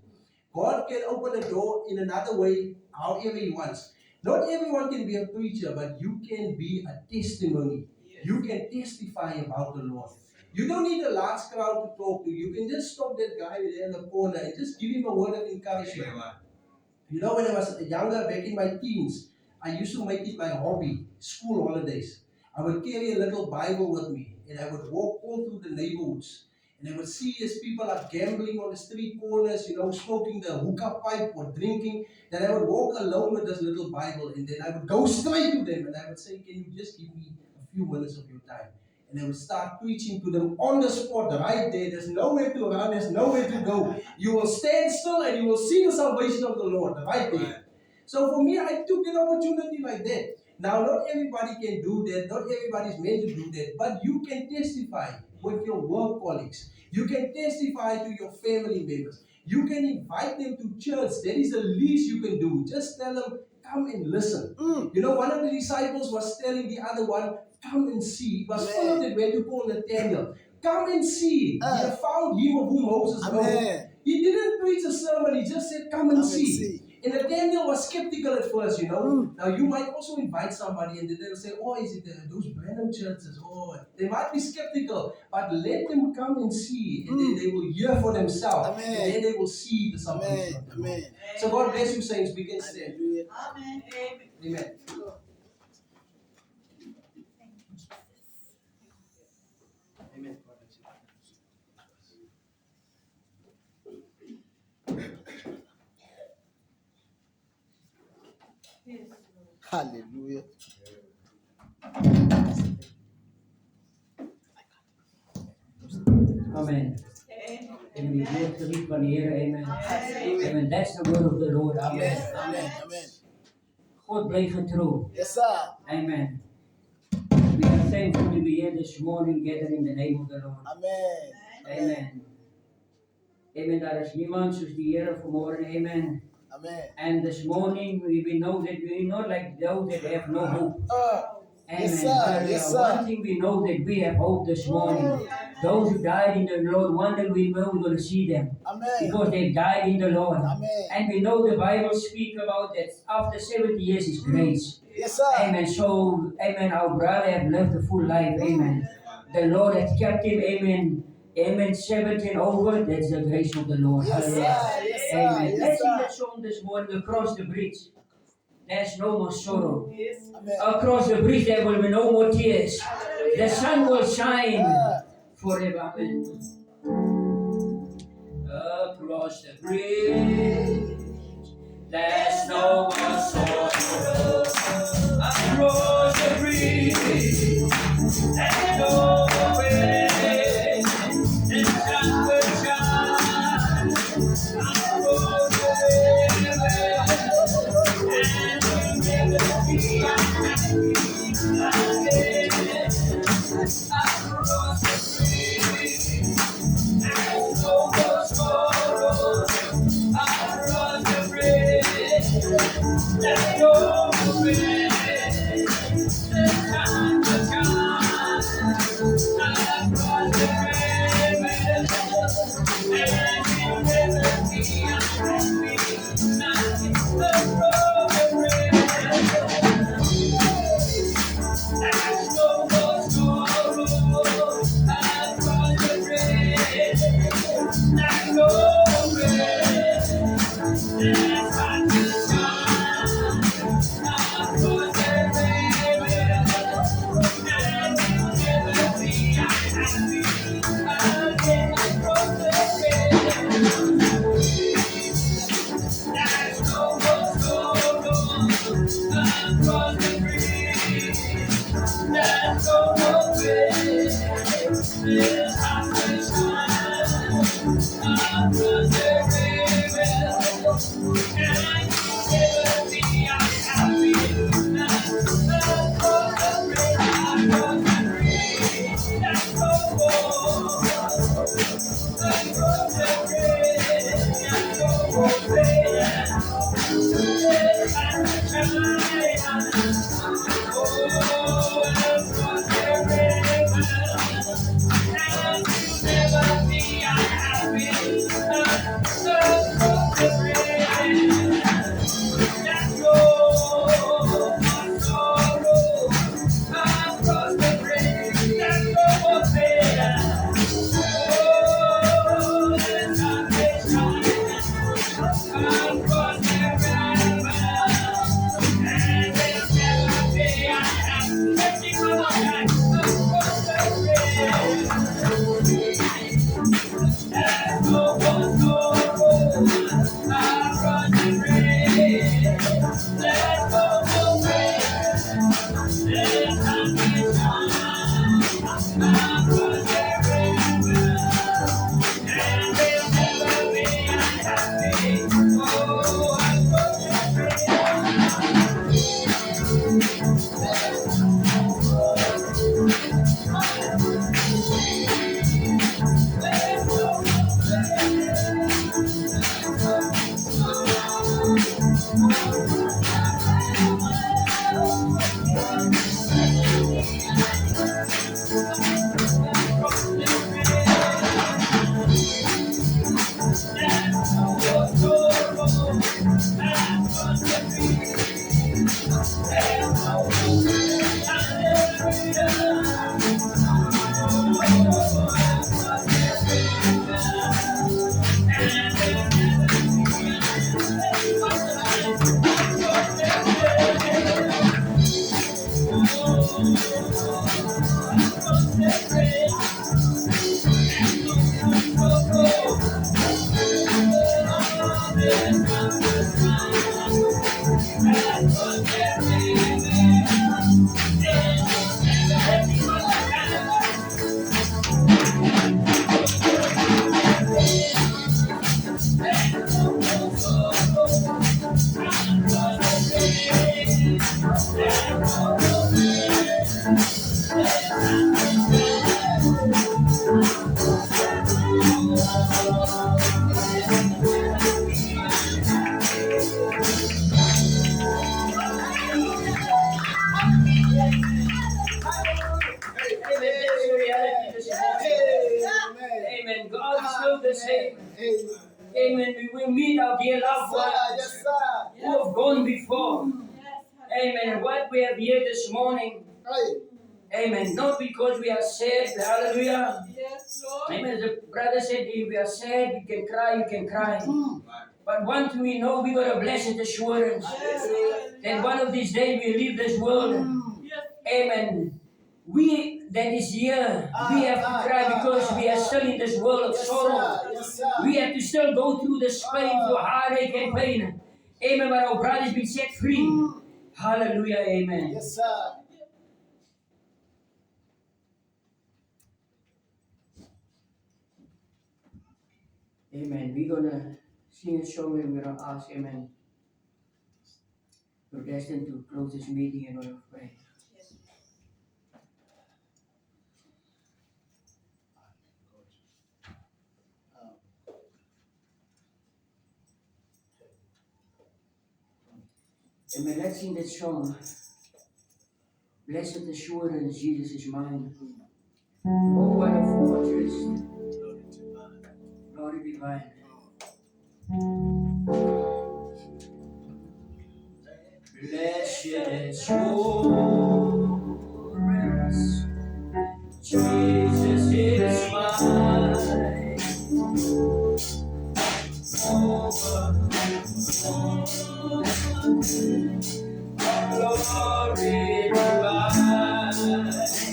God can open the door in another way, however He wants. Not everyone can be a preacher, but you can be a testimony. You can testify about the Lord. You don't need a large crowd to talk to. You can just stop that guy there in the corner and just give him a word of encouragement. You know, when I was younger, back in my teens, I used to make it my hobby, school holidays. I would carry a little Bible with me and I would walk all through the neighborhoods. And I would see as people are gambling on the street corners, smoking the hookah pipe or drinking. Then I would walk alone with this little Bible and then I would go straight to them and I would say, can you just give me a few minutes of your time? And I would start preaching to them on the spot, right there. There's nowhere to run, there's nowhere to go. You will stand still and you will see the salvation of the Lord, right there. So for me, I took an opportunity like that. Now, not everybody can do that. Not everybody is meant to do that. But you can testify with your work colleagues. You can testify to your family members. You can invite them to church. That is the least you can do. Just tell them, come and listen. One of the disciples was telling the other one, come and see. It was Philip that went to call Nathaniel. Come and see. He had found him of whom Moses wrote. He didn't preach a sermon. He just said, come and see. And Nathaniel was skeptical at first, Now, you might also invite somebody and they'll say, oh, is it those Branham churches? Oh, they might be skeptical. But let them come and see. And then they will hear for themselves. And then they will see the salvation. Amen. So God bless you, saints. We can stand. Amen. Amen. Amen. Hallelujah. Amen. En die woord geriep van de Heer, amen. Amen. That's the word of the Lord. Amen. Amen. Amen. God blijft getrouw. Yes, sir. Amen. We are thankful to be here this morning, gathered in the name of the Lord. Amen. Amen. Amen. Daar is niemand zoals die Heer vanmorgen. Amen. Amen. And this morning we know that we are not like those that have no hope. Amen. Yes, sir. Yes, sir. One thing we know that we have hope this morning. Those who died in the Lord, one day we're going to see them. Amen. Because they died in the Lord. Amen. And we know the Bible speaks about that after 70 years is grace. Yes, sir. Amen. So, amen, our brother have lived a full life. Amen. The Lord has kept him. Amen. Amen. 17 over. That's the grace of the Lord. Yes, sir. Yes, sir. Amen. Yes, Let's sing sir. that song this morning, Across the Bridge. There's no more sorrow. Amen. Across the bridge there will be no more tears. The sun will shine forever. Amen. Across the bridge, there's no more sorrow. Across the bridge, there's no more pain. The sun will shine across the river, and we'll never be unhappy again. Across the bridge, there's no more sorrow. Across the bridge, there's no more pain. The sun will shine across the river, and we'll never be unhappy again. Across the bridge, there's no more sorrow. Across the bridge, there's no more pain. The sun will shine across the river, and we'll never be unhappy again. Across the bridge, there's no more sorrow. Across the bridge, there's no more pain. The sun will shine across the river, and we'll never be unhappy. Across the bridge, there's no more. Across the bridge, there's no more pain. The sun will shine. Oh, across the river, Amen. God is still the same. Amen. Amen. We will meet our dear loved ones Yes, sir. who have gone before. Amen. And what we have here this morning. Amen. Not because we are sad. Hallelujah. Yes, Lord. Amen. The brother said, if we are sad, you can cry, you can cry. But one thing we know, we got a blessed assurance. That one of these days we leave this world. Amen. We that is here, we have to cry because we are still in this world of sorrow. We have to still go through this pain for heartache and pain. Amen. But our brother's been set free. Hallelujah. Amen. Yes, sir. Amen. We're gonna sing a song and we're gonna ask, Amen. We're destined to close this meeting and we'll pray. Amen. Let's sing that song. Blessed assurance, Jesus is mine. Oh, what a fortress. Glory divine. Blessed assurance, Jesus is mine. Oh, glory divine.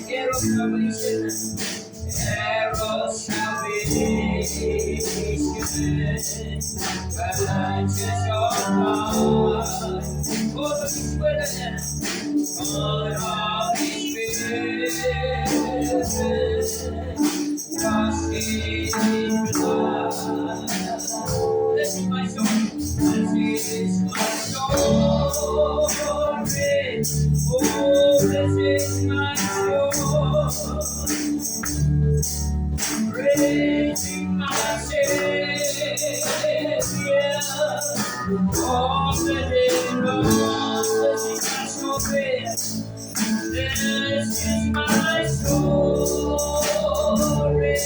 Eros salvation, Eros salvation, righteous of God, God of His Spirit, God of His Spirit, washed in His blood. This is my soul. This is my soul. Oh, this is my soul. Praising my Savior. All the day long. This is my soul. This is my story.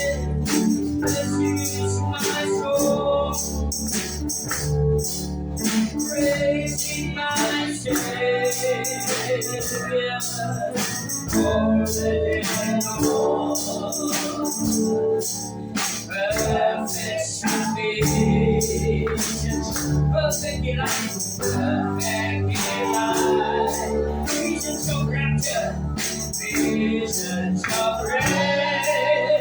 This is my soul. Praising my Savior all the day long. Perfect salvation, perfect delight, perfect delight. Visions of rapture, visions of rapture,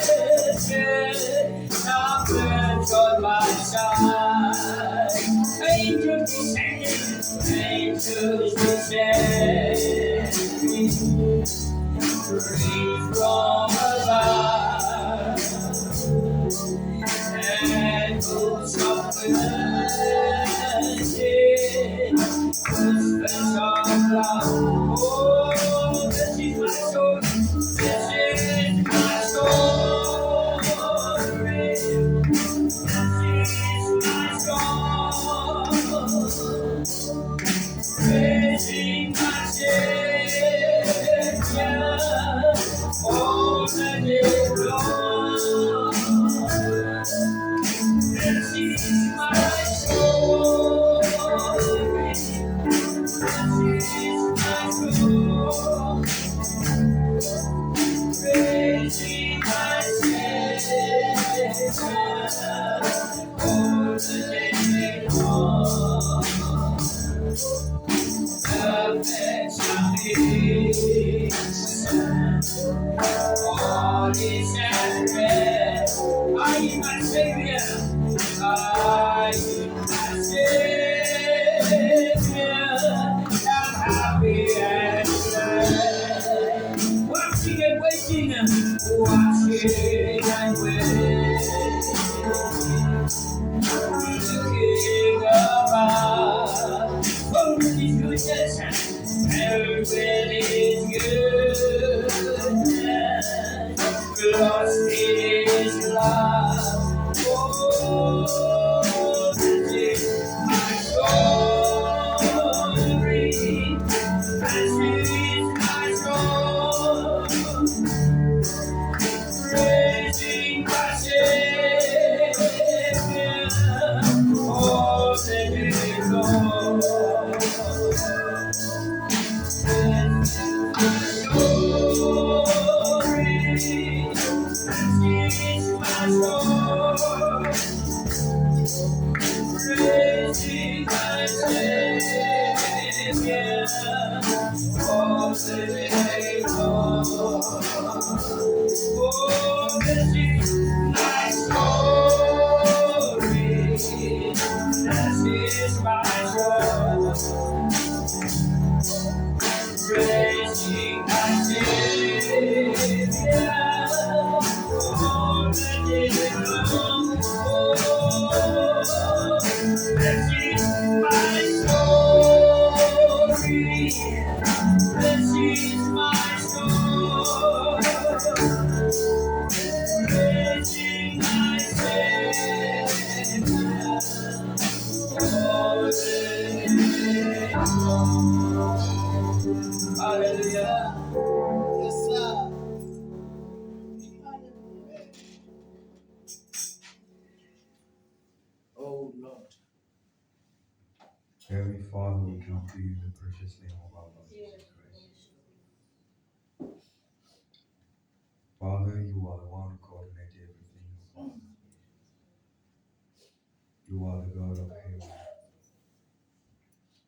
comfort on my side. Angels descending, rain from above. This is my story. This is my story. Praising my Savior all the day long. Perfect salvation, all is at rest. I am my Savior. I am my Savior. I'm happy and glad. Watching and waiting, watching and waiting. The King of God, oh, with His goodness, and with His goodness, lost in His love. Oh, this is my story. This is my story. Praising my Savior all the day long. This is my story. This is my story. Praising my Savior all the day long. Oh, this is my story. This is my story. Praising my Savior all the day long. Oh, this is my story. This is my story. Praising my Savior all the day long. Hallelujah. Yes, sir. Oh, Lord. Heavenly Father, we come to you in the precious name of our Lord Jesus Christ. Father, you are the one who coordinates everything, Father. You are the God of heaven.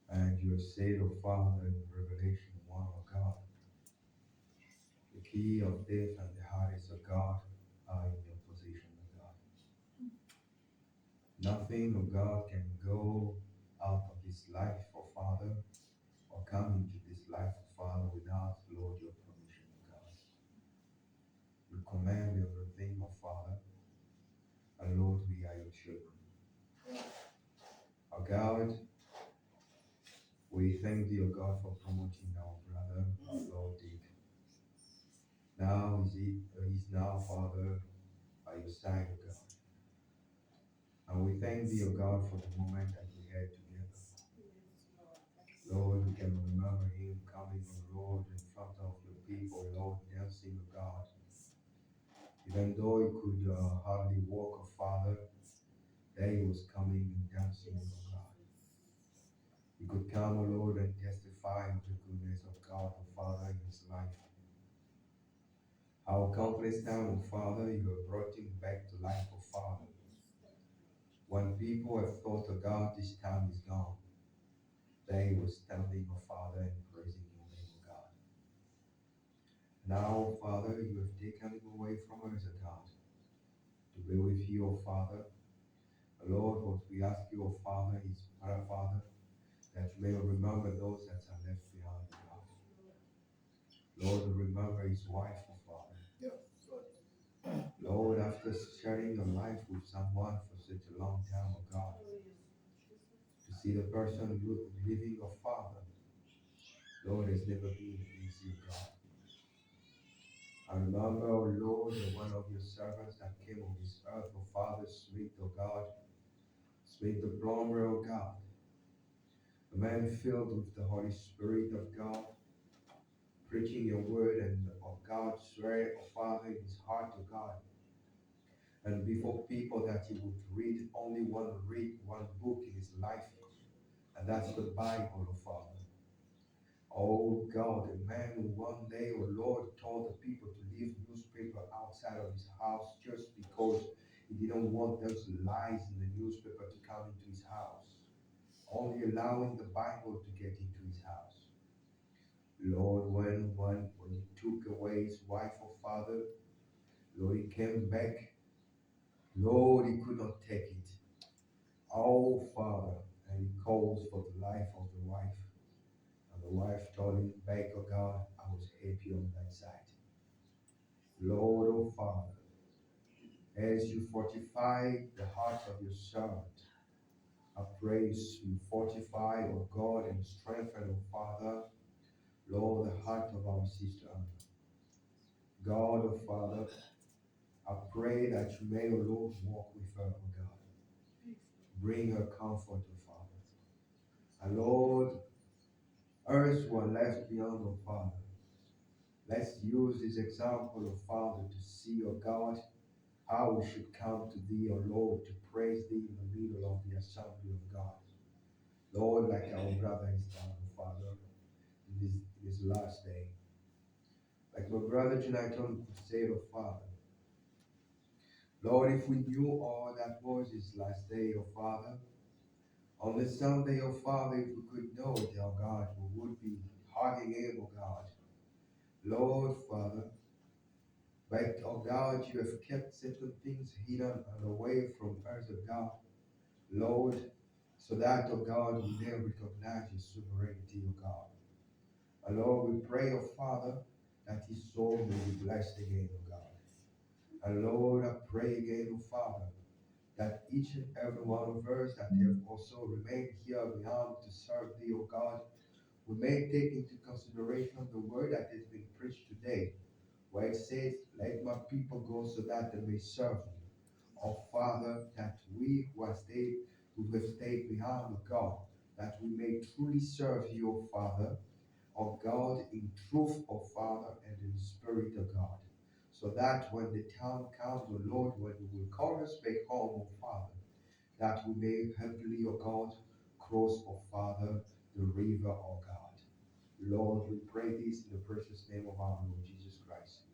And you have said, O Father, in Revelation 1, O God, the key of death and the Hades of God are in your possession, O God. Nothing, O God, can go out of this life, O Father, or come into this life, O Father, without, Lord, your permission, O God. You command everything, O Father, and Lord, we are your children. O God, we thank thee, O God, for promoting our brother, our Lord Dick. Now he's now, Father, by your side, O God. And we thank thee, O God, for the moment that we had together. Lord, we can remember him coming, O Lord, in front of your people, Lord, dancing, O God. Even though he could hardly walk, O Father, there he was coming and dancing, O God. He could come, O Lord, and testify of the goodness of God, O Father, in his life. How countless times, O Father, you have brought him back to life, O Father. When people have thought, O God, this time is gone, they were standing, O Father, and praising your name, O God. Now, O Father, you have taken him away from us, O God, to be with you, O Father. Lord, what we ask you, O Father, is, Father, that you may remember those that are left behind, O God. Lord, remember his wife, O Father. Lord, after sharing your life with someone for such a long time, O God, to see the person living, O Father, Lord, has never been easy, O God. I remember, O Lord, one of your servants that came on this earth, O Father, Smith, O God, Smith the plumber, O God, a man filled with the Holy Spirit of God, preaching your word and of God's word, oh Father, in his heart to God. And before people that he would read one book in his life, and that's the Bible, oh Father. Oh God, a man who one day, oh Lord, told the people to leave newspaper outside of his house just because he didn't want those lies in the newspaper to come into his house, only allowing the Bible to get into his house. Lord, when he took away his wife, oh Father, Lord, he came back. Lord, he could not take it. Oh Father, and he calls for the life of the wife. And the wife told him back, oh God, I was happy on that side. Lord, oh Father, as you fortify the heart of your servant, I praise you fortify, oh God, and strengthen, oh Father, Lord, the heart of our sister Anna. God, oh Father, I pray that you may, oh Lord, walk with her, oh God. Bring her comfort, oh Father. And Lord, others who are left beyond, oh Father, let's use this example, oh Father, to see, oh God, how we should come to thee, O Lord, to praise thee in the middle of the assembly of God. Lord, like our brother has done, O Father, in this last day. Like my brother Jonathan could say, O Father, Lord, if we knew all that was his last day, O Father, on the Sunday, O Father, if we could know it, O God, we would be hugging him, O God. Lord, Father, but, oh God, you have kept certain things hidden and away from us, O God. Lord, so that, oh God, we may recognize your sovereignty, oh God. And Lord, we pray, oh Father, that his soul may be blessed again, oh God. And Lord, I pray again, oh Father, that each and every one of us that have also remained here beyond to serve thee, oh God, we may take into consideration the word that has been preached today, where it says, let my people go so that they may serve you. Oh Father, that we who have stayed behind, oh God, that we may truly serve you, oh Father, oh God, in truth, oh Father, and in spirit, oh God. So that when the time comes, oh Lord, when you will call us back home, oh Father, that we may happily, oh God, cross, oh Father, the river, oh God. Lord, we pray this in the precious name of our Lord Jesus Christ.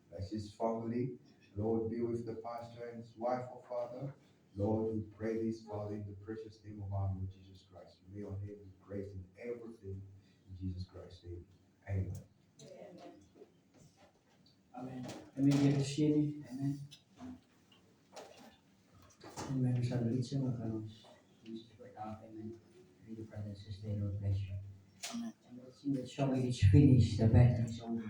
Bless his family. Lord, be with the pastor and his wife, oh Father. Lord, we pray this, Father, in the precious name of our Lord Jesus Christ. May your name be praised in everything in Jesus Christ's name. Amen. Amen. Amen. Dia sini. Amen. Amen. Sa licha makanos. Jesus berkata, amen. Read the brother and sister, Lord bless you. Amen. And let's sing that song. It's finished. The battle is over.